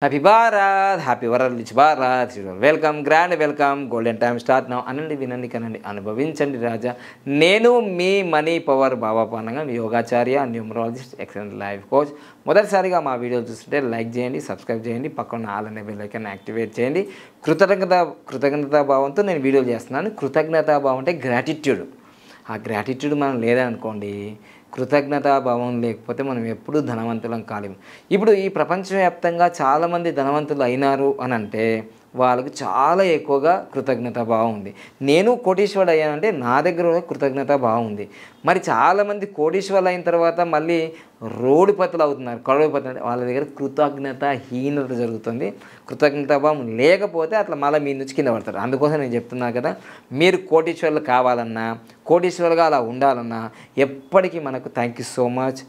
Happy Bharat, happy world rich Bharat. Welcome, grand welcome. Golden time start now. అనండి, వినండి, కనండి, అనుభవించండి రాజా. నేను మీ మనీ పవర్ బాబాపానంగా, మీ యోగాచార్య, న్యూమరాలజిస్ట్, ఎక్సలెంట్ లైఫ్ కోచ్. మొదటిసారిగా మా వీడియోలు చూస్తుంటే లైక్ చేయండి, సబ్స్క్రైబ్ చేయండి, పక్కన ఆల్ అనే బెల్ ఐకాన్ యాక్టివేట్ చేయండి. కృతజ్ఞతా భావంతో నేను వీడియోలు చేస్తున్నాను. కృతజ్ఞతా భావం అంటే గ్రాటిట్యూడ్. ఆ గ్రాటిట్యూడ్ మనం లేదనుకోండి, కృతజ్ఞతాభావం లేకపోతే మనం ఎప్పుడూ ధనవంతులం కాలేము. ఇప్పుడు ఈ ప్రపంచవ్యాప్తంగా చాలామంది ధనవంతులు అయినారు అని అంటే వాళ్ళకు చాలా ఎక్కువగా కృతజ్ఞతాభావం ఉంది. నేను కోటీశ్వరుడు అయ్యానంటే నా దగ్గర కూడా కృతజ్ఞతాభావం ఉంది. మరి చాలామంది కోటీశ్వరులు అయిన తర్వాత మళ్ళీ రోడ్డుపతులు అవుతున్నారు, కరోడుపతులు. వాళ్ళ దగ్గర కృతజ్ఞతాహీనత జరుగుతుంది. కృతజ్ఞతాభావం లేకపోతే అట్లా మళ్ళీ మీ నుంచి కింద పడతారు. అందుకోసం నేను చెప్తున్నా కదా, మీరు కోటీశ్వరులు కావాలన్నా, కోటీశ్వరులుగా అలా ఉండాలన్నా ఎప్పటికీ మనకు thank you so much,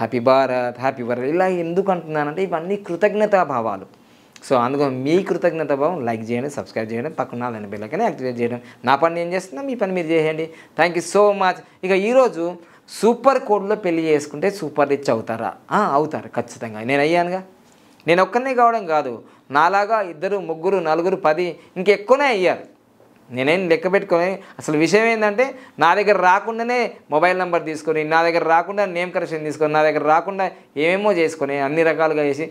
happy Bharat, happy world ఇలా ఎందుకు అంటున్నానంటే ఇవన్నీ కృతజ్ఞతాభావాలు. సో అందుకని మీ కృతజ్ఞత భావం లైక్ చేయండి, సబ్స్క్రైబ్ చేయడం, పక్కన దాని బెల్ ఐకాన్ యాక్టివేట్ చేయడం. నా పని నేను చేస్తున్నా, మీ పని మీరు చేయండి. Thank you so much. ఇక ఈరోజు సూపర్ కోడ్లో పెళ్లి చేసుకుంటే సూపర్ రిచ్ అవుతారా? అవుతారు ఖచ్చితంగా. నేను అయ్యానుగా. నేను ఒక్కనే కావడం కాదు, నాలాగా 2, 3, 4, 10 ఇంకెక్కువనే అయ్యారు. నేనేం లెక్క పెట్టుకొని, అసలు విషయం ఏంటంటే నా దగ్గర రాకుండానే మొబైల్ నెంబర్ తీసుకొని, నా దగ్గర రాకుండా నేమ్ కరెక్షన్ తీసుకొని, నా దగ్గర రాకుండా ఏమేమో చేసుకొని అన్ని రకాలుగా చేసి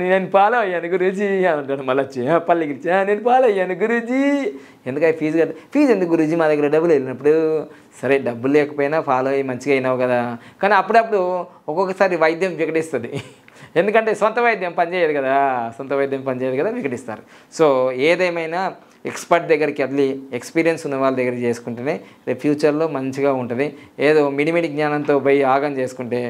నేను ఫాలో అయ్యాను గురూజీ అంటాడు. మళ్ళీ వచ్చి పల్లికి నేను ఫాలో అయ్యాను గురూజీ. ఎందుకంటే ఫీజు ఎందుకు గురూజీ, మా దగ్గర డబ్బులు వెళ్ళినప్పుడు. సరే, డబ్బులు లేకపోయినా ఫాలో అయ్యి మంచిగా అయినావు కదా. కానీ అప్పుడప్పుడు ఒక్కొక్కసారి వైద్యం వికటిస్తుంది. ఎందుకంటే సొంత వైద్యం పనిచేయదు కదా, వికటిస్తారు. సో ఏదేమైనా ఎక్స్పర్ట్ దగ్గరికి వెళ్ళి, ఎక్స్పీరియన్స్ ఉన్న వాళ్ళ దగ్గరికి చేసుకుంటేనే రేపు ఫ్యూచర్లో మంచిగా ఉంటుంది. ఏదో మిడిమిడి జ్ఞానంతో పోయి ఆగం చేసుకుంటే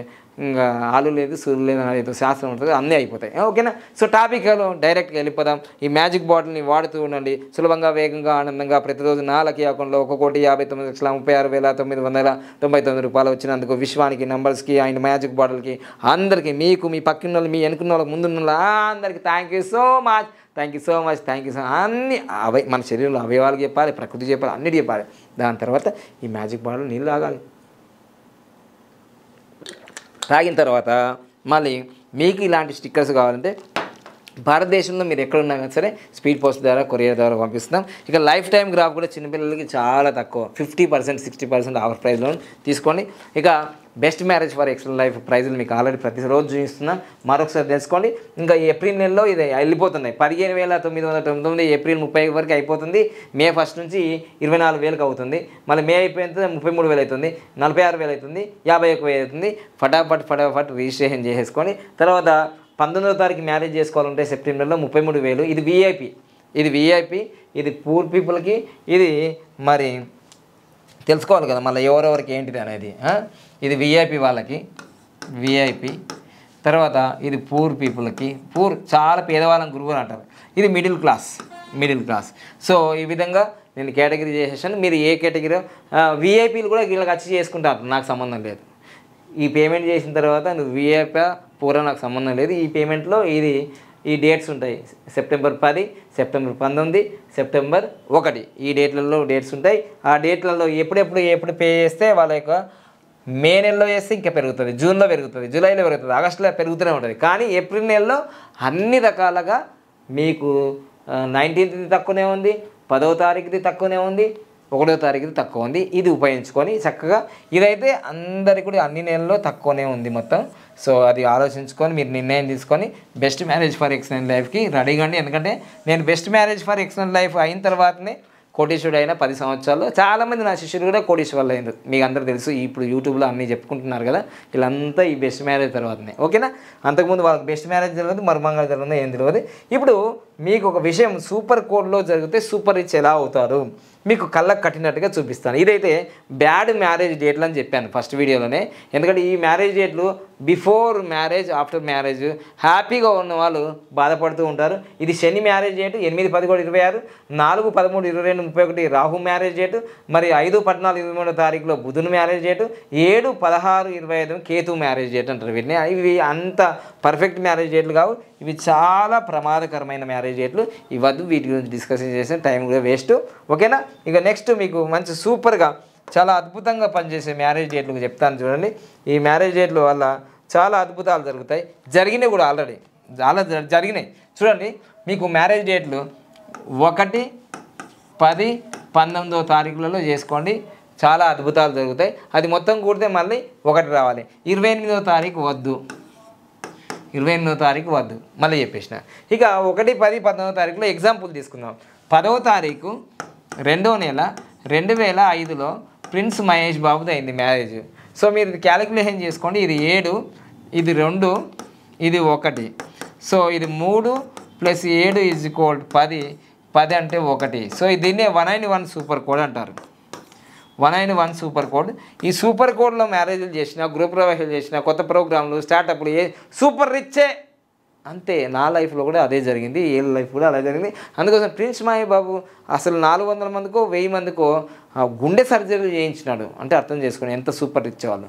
ఇంకా ఆలు లేదు, సూర్యులు లేదు అనేది శాస్త్రం ఉంటుంది, అన్నీ అయిపోతాయి. ఓకేనా? సో టాపిక్లో డైరెక్ట్గా వెళ్ళిపోదాం. ఈ మ్యాజిక్ బాటిల్ని వాడుతూ ఉండండి. సులభంగా, వేగంగా, ఆనందంగా ప్రతిరోజు 4 అకౌంట్లో 1,59,36,999 రూపాయలు వచ్చినందుకు విశ్వానికి, నంబర్స్కి, అండ్ మ్యాజిక్ బాటిల్కి, అందరికీ, మీకు, మీ పక్కన వాళ్ళు, మీ వెనుకున్న వాళ్ళకి, ముందున్న అందరికీ థ్యాంక్ యూ సో మచ్. అన్నీ మన శరీరంలో అవయవాలకు చెప్పాలి, ప్రకృతి చెప్పాలి, అన్నిటి చెప్పాలి. దాని తర్వాత ఈ మ్యాజిక్ బాటిల్ నీళ్ళు తాగాలి. తాగిన తర్వాత మళ్ళీ మీకు ఇలాంటి స్టిక్కర్స్ కావాలంటే భారతదేశంలో మీరు ఎక్కడున్నా కానీ సరే స్పీడ్ పోస్ట్ ద్వారా, కొరియర్ ద్వారా పంపిస్తున్నాం. ఇక లైఫ్ టైం గ్రాఫ్ కూడా చిన్నపిల్లలకి చాలా తక్కువ, 50%, 60% ఆఫర్ ప్రైస్లో తీసుకోండి. ఇక best marriage for excellent life ప్రైజులు మీకు ఆల్రెడీ ప్రతిరోజు చూపిస్తున్నాం, మరొకసారి తెలుసుకోండి. ఇంకా ఏప్రిల్ నెలలో ఇది వెళ్ళిపోతున్నాయి. 15,999 ఏప్రిల్ 30 వరకు అయిపోతుంది. మే 1 నుంచి 24,000 అవుతుంది. మళ్ళీ మే అయిపోయిన 33,000 అవుతుంది, 46,000 అవుతుంది, 51,000 అవుతుంది. ఫటాఫట్ రిజిస్ట్రేషన్ చేసేసుకొని తర్వాత 19వ తారీఖు మ్యారేజ్ చేసుకోవాలంటే సెప్టెంబర్లో 33,000. ఇది విఐపి, ఇది పూర్ పీపుల్కి. ఇది మరి తెలుసుకోవాలి కదా మళ్ళీ ఎవరెవరికి ఏంటిది అనేది. ఇది విఐపి వాళ్ళకి, తర్వాత ఇది పూర్ పీపుల్కి, చాలా పేదవాళ్ళని గురువులు అంటారు. ఇది మిడిల్ క్లాస్. సో ఈ విధంగా నేను కేటగిరీ చేసేసాను. మీరు ఏ కేటగిరీ, విఐపీలు కూడా వీళ్ళకి వచ్చి చేసుకుంటారు, నాకు సంబంధం లేదు. ఈ పేమెంట్ చేసిన తర్వాత నువ్వు విఐపీ పూరా నాకు సంబంధం లేదు. ఈ పేమెంట్లో ఈ డేట్స్ ఉంటాయి. సెప్టెంబర్ 10, సెప్టెంబర్ 19, సెప్టెంబర్ 1 ఈ డేట్స్ ఉంటాయి. ఆ డేట్లలో ఎప్పుడు పే చేస్తే వాళ్ళ యొక్క మే నెలలో చేస్తే ఇంకా పెరుగుతుంది, జూన్లో పెరుగుతుంది, జూలైలో పెరుగుతుంది, ఆగస్టులో పెరుగుతూనే ఉంటుంది. కానీ ఏప్రిల్ నెలలో అన్ని రకాలుగా మీకు 19th తక్కువనే ఉంది, 10వ తారీఖుది తక్కువనే ఉంది, 1వ తారీఖుది తక్కువ ఉంది. ఇది ఉపయోగించుకొని చక్కగా, ఇదైతే అందరికీ కూడా అన్ని నెలల్లో తక్కువనే ఉంది మొత్తం. సో అది ఆలోచించుకొని మీరు నిర్ణయం తీసుకొని బెస్ట్ మ్యారేజ్ ఫర్ ఎక్సలెంట్ లైఫ్కి రెడీగా అండి. ఎందుకంటే నేను best marriage for excellent life అయిన తర్వాతనే కోటీశ్వరుడు అయిన 10 సంవత్సరాల్లో చాలామంది నా శిష్యులు కూడా కోటీశ్వరులు అయింది. మీకు అందరూ తెలుసు, ఇప్పుడు యూట్యూబ్లో అన్నీ చెప్పుకుంటున్నారు కదా, వీళ్ళంతా ఈ బెస్ట్ మ్యారేజ్ తర్వాతనే. ఓకేనా? అంతకుముందు వాళ్ళకి బెస్ట్ మ్యారేజ్ తెలియదు, మరుమంగళ తెలియదు, ఏం తెలియదు. ఇప్పుడు మీకు ఒక విషయం, సూపర్ కోడ్లో జరిగితే సూపర్ రిచ్ ఎలా అవుతారు మీకు కళ్ళకు కట్టినట్టుగా చూపిస్తాను. ఇదైతే బ్యాడ్ మ్యారేజ్ డేట్లు అని చెప్పాను ఫస్ట్ వీడియోలోనే. ఎందుకంటే ఈ మ్యారేజ్ డేట్లు బిఫోర్ మ్యారేజ్, ఆఫ్టర్ మ్యారేజ్ హ్యాపీగా ఉన్న వాళ్ళు బాధపడుతూ ఉంటారు. ఇది Shani marriage date 8, 11, 26, 4, 13, 22, 31 Rahu marriage date, మరి 5, 14, 23 తారీఖులో బుధుని marriage date, 7, 16, 25 Ketu marriage date అంటారు వీటిని. ఇవి అంత పర్ఫెక్ట్ మ్యారేజ్ డేట్లు కావు, ఇవి చాలా ప్రమాదకరమైన మ్యారేజ్ డేట్లు. ఇవద్దు, వీటి గురించి డిస్కషన్ చేసిన టైం కూడా వేస్ట్. ఓకేనా? ఇక నెక్స్ట్ మీకు మంచి సూపర్గా చాలా అద్భుతంగా పనిచేసే మ్యారేజ్ డేట్లు చెప్తాను చూడండి. ఈ మ్యారేజ్ డేట్ల వల్ల చాలా అద్భుతాలు జరుగుతాయి, జరిగినాయి కూడా ఆల్రెడీ. చాలా జరిగినాయి చూడండి. మీకు మ్యారేజ్ డేట్లు 1, 10, 19వ తారీఖులలో చేసుకోండి, చాలా అద్భుతాలు జరుగుతాయి. అది మొత్తం కూడితే మళ్ళీ 1 రావాలి. 28వ తారీఖు వద్దు, 28వ తారీఖు వద్దు, మళ్ళీ చెప్పేసిన. ఇక 1, 10, 19వ తారీఖులో ఎగ్జాంపుల్ తీసుకుందాం. 10వ తారీఖు 2వ నెల 2005లో ప్రిన్స్ మహేష్ బాబుది అయింది మ్యారేజ్. సో మీరు ఇది క్యాలిక్యులేషన్ చేసుకోండి. ఇది 7, ఇది 2, ఇది 1. సో ఇది 3 + 7 = 10. 10 అంటే 1. సో దీన్నే 191 సూపర్ కోడ్ అంటారు. 191 సూపర్ కోడ్. ఈ సూపర్ కోడ్లో మ్యారేజ్లు చేసిన, గృహ ప్రవేశాలు చేసిన, కొత్త ప్రోగ్రాంలు, స్టార్టప్లు సూపర్ రిచ్చే. అంతే, నా లైఫ్లో కూడా అదే జరిగింది, ఏ లైఫ్ కూడా అలా జరిగింది. అందుకోసం ప్రిన్స్ మహేష్ బాబు అసలు 400 మందికో 1000 మందికో గుండె సర్జరీలు చేయించినాడు అంటే అర్థం చేసుకోండి ఎంత సూపర్ రిచ్ వాళ్ళు.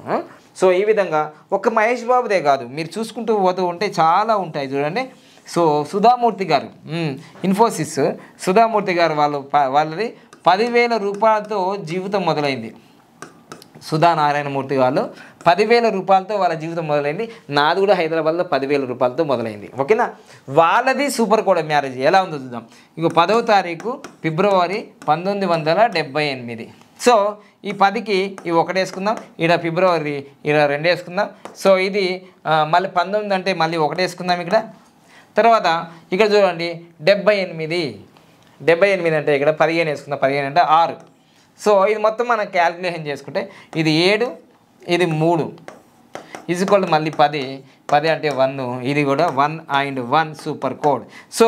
సో ఈ విధంగా ఒక్క మహేష్ బాబుదే కాదు, మీరు చూసుకుంటూ పోతూ ఉంటే చాలా ఉంటాయి చూడండి. సో సుధామూర్తి గారు, ఇన్ఫోసిస్ సుధామూర్తి గారు వాళ్ళది 10,000 రూపాయలతో జీవితం మొదలైంది. సుధా నారాయణమూర్తి వాళ్ళు 10,000 రూపాయలతో వాళ్ళ జీవితం మొదలైంది. నాది కూడా హైదరాబాద్లో 10,000 రూపాయలతో మొదలైంది. ఓకేనా, వాళ్ళది సూపర్ కోడ్ మ్యారేజ్ ఎలా ఉందో చూద్దాం. ఇక 10వ తారీఖు ఫిబ్రవరి 1978. సో ఈ 10కి ఈ 1 వేసుకుందాం, ఇక్కడ ఫిబ్రవరి ఇక్కడ 2 వేసుకుందాం. సో ఇది మళ్ళీ 19 అంటే మళ్ళీ 1 వేసుకుందాం ఇక్కడ. తర్వాత ఇక్కడ చూడండి 78 అంటే ఇక్కడ 15 వేసుకుందాం, 15 అంటే 6. సో ఇది మొత్తం మనం క్యాల్కులేషన్ చేసుకుంటే ఇది 7, ఇది 3 = మళ్ళీ 10. 10 అంటే 1, ఇది కూడా 1 and 1 super code. So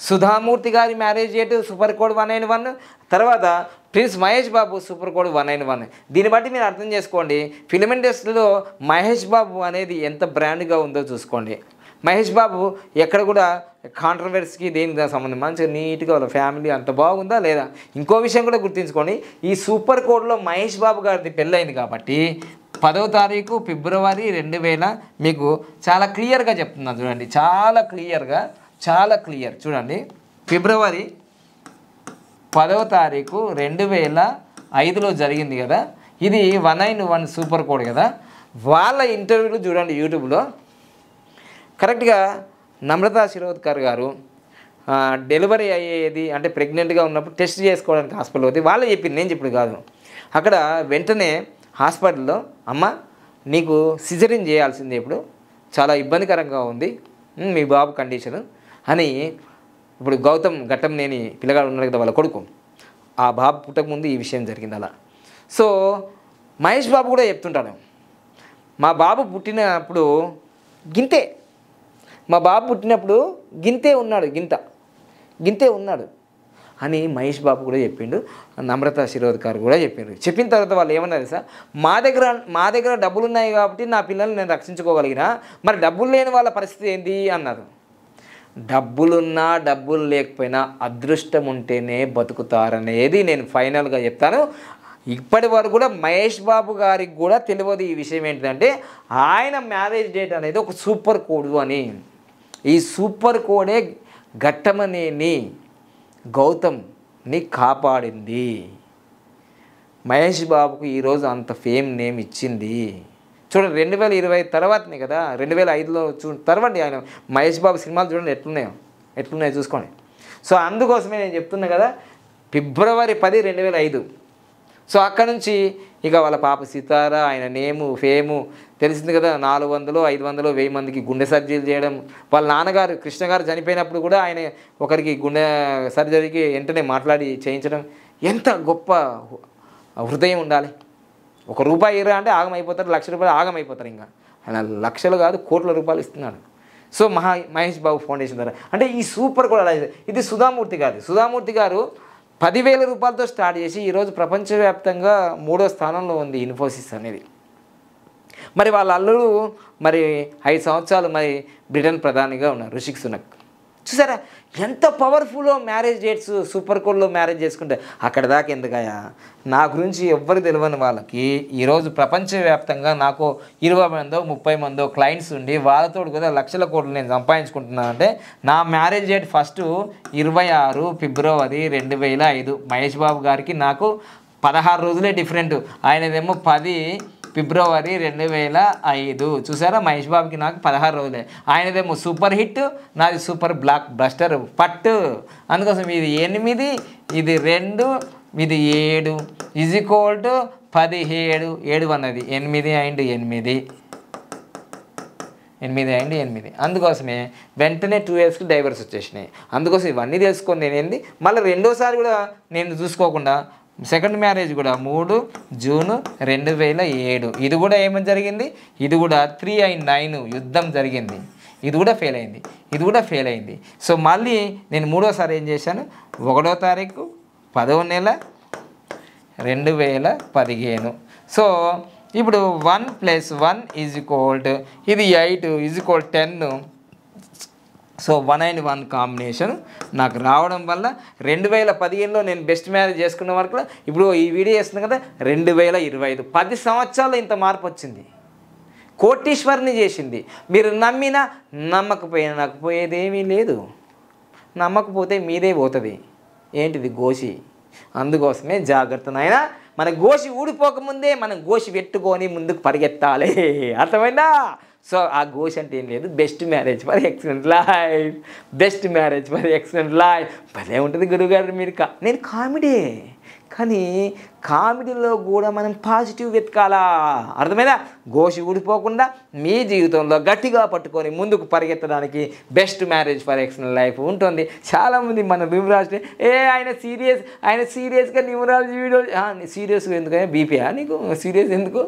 Sudha Murty గారి మ్యారేజ్ డేట్ సూపర్ కోడ్ 191. తర్వాత prince Mahesh Babu super code 191. దీన్ని బట్టి మీరు అర్థం చేసుకోండి ఫిల్మ్ ఇండస్ట్రీలో మహేష్ బాబు అనేది ఎంత బ్రాండ్గా ఉందో చూసుకోండి. మహేష్ బాబు ఎక్కడ కూడా కాంట్రవర్సీకి దేనికి సంబంధం మంచిగా నీట్గా వాళ్ళ ఫ్యామిలీ అంత బాగుందా లేదా. ఇంకో విషయం కూడా గుర్తుంచుకోండి, ఈ సూపర్ కోడ్లో మహేష్ బాబు గారిది పెళ్ళయింది కాబట్టి 10వ తారీఖు ఫిబ్రవరి 2000 మీకు చాలా క్లియర్గా చెప్తున్నాను చూడండి, చాలా క్లియర్ చూడండి. ఫిబ్రవరి 10వ తారీఖు 2005లో జరిగింది కదా, ఇది 191 సూపర్ కోడ్ కదా. వాళ్ళ ఇంటర్వ్యూలు చూడండి యూట్యూబ్లో. కరెక్ట్గా నమ్రతా శిరోద్కర్ గారు డెలివరీ అయ్యేది అంటే ప్రెగ్నెంట్గా ఉన్నప్పుడు టెస్ట్ చేసుకోవడానికి హాస్పిటల్ పోతే వాళ్ళు చెప్పింది, నేను చెప్పుడు కాదు. అక్కడ వెంటనే హాస్పిటల్లో అమ్మ నీకు సిజరీన్ చేయాల్సిందే, ఇప్పుడు చాలా ఇబ్బందికరంగా ఉంది మీ బాబు కండిషన్ అని. ఇప్పుడు గౌతమ్ ఘట్టంనేని పిల్లగాడు ఉన్నాడు కదా వాళ్ళ కొడుకు, ఆ బాబు పుట్టకముందు ఈ విషయం జరిగింది అలా. సో మహేష్ బాబు కూడా చెప్తుంటాడు, మా బాబు పుట్టినప్పుడు గింతే, మా బాబు పుట్టినప్పుడు గింతే ఉన్నాడు అని మహేష్ బాబు కూడా చెప్పిండు, నమ్రతా శిరోద్కర్ కూడా చెప్పిండు. చెప్పిన తర్వాత వాళ్ళు ఏమన్నారు సార్, మా దగ్గర డబ్బులు ఉన్నాయి కాబట్టి నా పిల్లల్ని నేను రక్షించుకోగలిగినా, మరి డబ్బులు లేని వాళ్ళ పరిస్థితి ఏంటి అన్నారు. డబ్బులున్నా డబ్బులు లేకపోయినా అదృష్టం ఉంటేనే బతుకుతారనేది నేను ఫైనల్గా చెప్తాను. ఇప్పటి వరకు కూడా మహేష్ బాబు గారికి కూడా తెలియదు ఈ విషయం ఏంటంటే ఆయన మ్యారేజ్ డేట్ అనేది ఒక సూపర్ కోడ్ అని. ఈ సూపర్ కోడే ఘట్టమనేని గౌతమ్ని కాపాడింది. మహేష్ బాబుకు ఈరోజు అంత ఫేమ్ నేమ్ ఇచ్చింది. చూడండి 2020 తర్వాతనే కదా, 2005లో తర్వాతి ఆయన మహేష్ బాబు సినిమాలు చూడండి ఎట్లున్నాయో చూసుకోండి. సో అందుకోసమే నేను చెప్తున్నా కదా, ఫిబ్రవరి 10, 2005. సో అక్కడ నుంచి ఇక వాళ్ళ పాప సితార, ఆయన నేము ఫేము తెలిసింది కదా. 400, 500, 1000 మందికి గుండె సర్జరీలు చేయడం. వాళ్ళ నాన్నగారు కృష్ణ గారు చనిపోయినప్పుడు కూడా ఆయన ఒకరికి గుండె సర్జరీకి వెంటనే మాట్లాడి చేయించడం. ఎంత గొప్ప హృదయం ఉండాలి. ₹1 ఇరా అంటే ఆగమైపోతారు, ₹1,00,000 ఆగమైపోతారు. ఇంకా ఆయన లక్షలు కాదు కోట్ల రూపాయలు ఇస్తున్నాడు. సో మహేష్ బాబు ఫౌండేషన్ ద్వారా అంటే ఈ సూపర్ కూడా అలా. ఇది సుధామూర్తి గారు 10,000 రూపాయలతో స్టార్ట్ చేసి ఈరోజు ప్రపంచవ్యాప్తంగా 3వ స్థానంలో ఉంది ఇన్ఫోసిస్ అనేది. మరి వాళ్ళ అల్లుడు 5 సంవత్సరాలు బ్రిటన్ ప్రధానిగా ఉన్నారు రిషి సునక్. చూసారా ఎంత పవర్ఫుల్ మ్యారేజ్ డేట్స్ సూపర్ కోడ్లో మ్యారేజ్ చేసుకుంటే. అక్కడ దాకా ఎందుకయ్యా, నా గురించి ఎవ్వరు తెలియని వాళ్ళకి ఈరోజు ప్రపంచవ్యాప్తంగా నాకు 20 మందో 30 మందో క్లయింట్స్ ఉండి వాళ్ళతో కూడా లక్షల కోట్లు నేను సంపాదించుకుంటున్నాను అంటే నా మ్యారేజ్ డేట్ ఫస్ట్ 26 ఫిబ్రవరి 2005. మహేష్ బాబు గారికి నాకు 16 రోజులే డిఫరెంట్. ఆయనదేమో 10 ఫిబ్రవరి 2005. చూసారా, మహేష్ బాబుకి నాకు 16 రోజులే. ఆయనదేమో సూపర్ హిట్, నాది సూపర్ బ్లాక్ బస్టర్ పట్టు. అందుకోసం ఇది 8, ఇది 2, ఇది 7 ఈజ్ ఈక్వల్ టు 17. 7 అన్నది 8 అండ్ 8, 8 అండ్ 8. అందుకోసమే వెంటనే 2 ఇయర్స్కి డైవర్స్ వచ్చేసినాయి. అందుకోసం ఇవన్నీ తెలుసుకొని నేను ఏంది మళ్ళీ రెండోసారి కూడా నేను చూసుకోకుండా సెకండ్ మ్యారేజ్ కూడా 3 జూన్ 2007. ఇది కూడా ఏమని జరిగింది, ఇది కూడా 3 and 9 యుద్ధం జరిగింది. ఇది కూడా ఫెయిల్ అయింది, ఇది కూడా ఫెయిల్ అయింది. సో మళ్ళీ నేను మూడోసారి ఏం చేశాను, 1వ తారీఖు 10వ నెల 2015. సో ఇప్పుడు 1 + 1 ఈజ్ ఈక్వల్ టు ఇది 8 is equal 10. So 1 and 1 combination నాకు రావడం వల్ల 2015లో నేను బెస్ట్ మ్యారేజ్ చేసుకున్న వరకు ఇప్పుడు ఈ వీడియో చేస్తున్నాను కదా 2025, 10 సంవత్సరాలు ఇంత మార్పు వచ్చింది. కోటీశ్వరిని చేసింది. మీరు నమ్మినా నమ్మకపోయినా నాకు పోయేదేమీ లేదు. నమ్మకపోతే మీదే పోతుంది. ఏంటిది, గోషి. అందుకోసమే జాగ్రత్త నాయనా. మన గోషి ఊడిపోకముందే మనం గోషి పెట్టుకొని ముందుకు పరిగెత్తాలి. అర్థమైందా? సో ఆ గోషి అంటే ఏం లేదు, best marriage for excellent life, best marriage for excellent life. భలే ఉంటుంది గురువుగారు మీరు. నేను కామెడీ, కానీ కామెడీలో కూడా మనం పాజిటివ్ వెతకాలా. అర్థమైనా? గోషి ఊడిపోకుండా మీ జీవితంలో గట్టిగా పట్టుకొని ముందుకు పరిగెత్తడానికి best marriage for excellent life ఉంటుంది. చాలామంది మన న్యూమరాలజీ ఆయన సీరియస్గా న్యూమరాలజీ వీడియో సీరియస్గా ఎందుకు, బీపీయా నీకు, సీరియస్ ఎందుకు,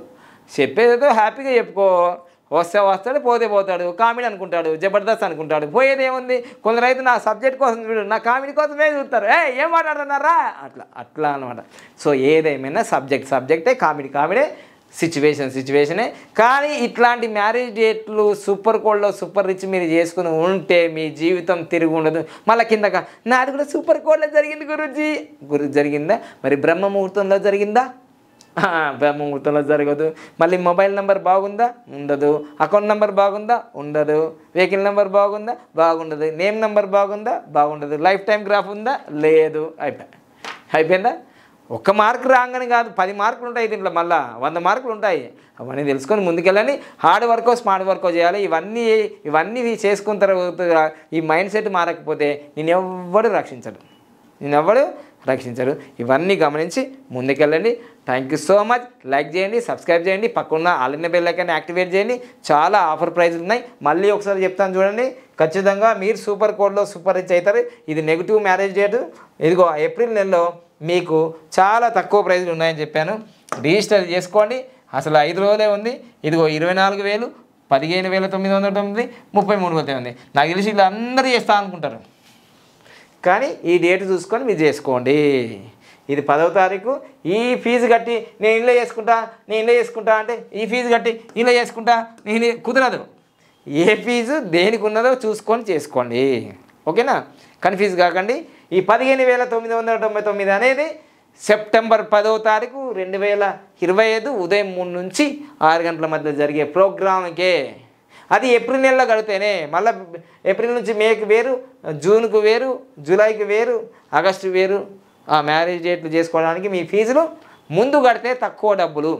చెప్పేదేదో హ్యాపీగా చెప్పుకో. వస్తే వస్తాడు, పోతే పోతాడు, కామెడీ అనుకుంటాడు, జబర్దస్త్ అనుకుంటాడు, పోయేది ఏముంది. కొందరైతే నా సబ్జెక్ట్ కోసం చూడు, నా కామెడీ కోసమే చూస్తారు. ఏం మాట్లాడుతున్నారా అట్లా అనమాట. సో ఏదేమైనా సబ్జెక్టే, కామెడీ సిచ్యువేషనే. కానీ ఇట్లాంటి మ్యారేజ్ డేట్లు సూపర్ కోల్డ్లో సూపర్ రిచ్ మీరు చేసుకుని ఉంటే మీ జీవితం తిరిగి ఉండదు. మళ్ళీ కిందక నాది కూడా సూపర్ కోల్డ్లో జరిగింది గురూజీ జరిగిందా? మరి బ్రహ్మ ముహూర్తంలో జరిగిందా? బ్రహ్మముహూర్తంలో జరగదు. మళ్ళీ మొబైల్ నెంబర్ బాగుందా? ఉండదు. అకౌంట్ నెంబర్ బాగుందా? ఉండదు. వెహికల్ నెంబర్ బాగుందా? బాగుండదు. నేమ్ నెంబర్ బాగుందా? బాగుండదు. లైఫ్ టైం గ్రాఫ్ ఉందా? లేదు. అయిపోయిందా? 1 మార్కు రాగానే కాదు, 10 మార్కులు ఉంటాయి దీంట్లో, మళ్ళీ 100 మార్కులు ఉంటాయి. అవన్నీ తెలుసుకొని ముందుకెళ్ళని హార్డ్ వర్కో స్మార్ట్ వర్కో చేయాలి. ఇవన్నీ చేసుకున్న తర్వాత ఈ మైండ్ సెట్ మారకపోతే నిన్నెవ్వడు రక్షించరు. ఇవన్నీ గమనించి ముందుకెళ్ళండి. Thank you so much. Like చేయండి, సబ్స్క్రైబ్ చేయండి, పక్కన all in bell icon activate చేయండి. చాలా ఆఫర్ ప్రైజ్లు ఉన్నాయి. మళ్ళీ ఒకసారి చెప్తాను చూడండి. ఖచ్చితంగా మీరు సూపర్ కోడ్లో సూపర్ రిచ్ అవుతారు. ఇది నెగిటివ్ మ్యారేజ్ డేట్. ఇదిగో ఏప్రిల్ నెలలో మీకు చాలా తక్కువ ప్రైజ్లు ఉన్నాయని చెప్పాను. రిజిస్టర్ చేసుకోండి. అసలు 5 రోజులే ఉంది. ఇదిగో 24,000, 15,909, 33,000. నాకు తెలిసి ఇలా అందరూ చేస్తా అనుకుంటారు, కానీ ఈ డేట్ చూసుకొని మీరు చేసుకోండి. ఇది 10వ తారీఖు. ఈ ఫీజు కట్టి నేను ఇలా చేసుకుంటా అంటే ఈ ఫీజు కట్టి ఇలా చేసుకుంటా నేను కుదరదు. ఏ ఫీజు దేనికి ఉన్నదో చూసుకొని చేసుకోండి. ఓకేనా? కన్ఫ్యూజ్ కాకండి. ఈ 15,999 అనేది సెప్టెంబర్ 10వ తారీఖు 2025 ఉదయం 3 నుంచి 6 గంటల మధ్య జరిగే ప్రోగ్రామ్కే. అది ఏప్రిల్ నెలలో గడితేనే, మళ్ళీ ఏప్రిల్ నుంచి మేకి వేరు, జూన్కు వేరు, జూలైకి వేరు, ఆగస్టు వేరు. ఆ మ్యారేజ్ డేట్లు చేసుకోవడానికి మీ ఫీజులు ముందు కడితే తక్కువ డబ్బులు,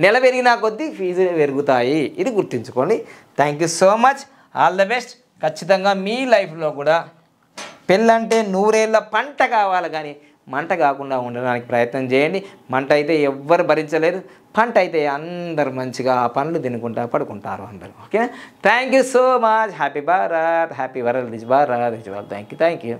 నెల పెరిగినా కొద్దీ ఫీజులు పెరుగుతాయి. ఇది గుర్తుంచుకోండి. Thank you so much. All the best. ఖచ్చితంగా మీ లైఫ్లో కూడా పెళ్ళంటే 100 ఏళ్ళ పంట కావాలి, కానీ మంట కాకుండా ఉండడానికి ప్రయత్నం చేయండి. మంట అయితే ఎవ్వరు భరించలేరు, పంట అయితే అందరు మంచిగా ఆ పండ్లు తినుకుంటా పడుకుంటారు అందరూ. ఓకేనా? Thank you so much. Happy Bharat, happy world rich Bharat. Thank you.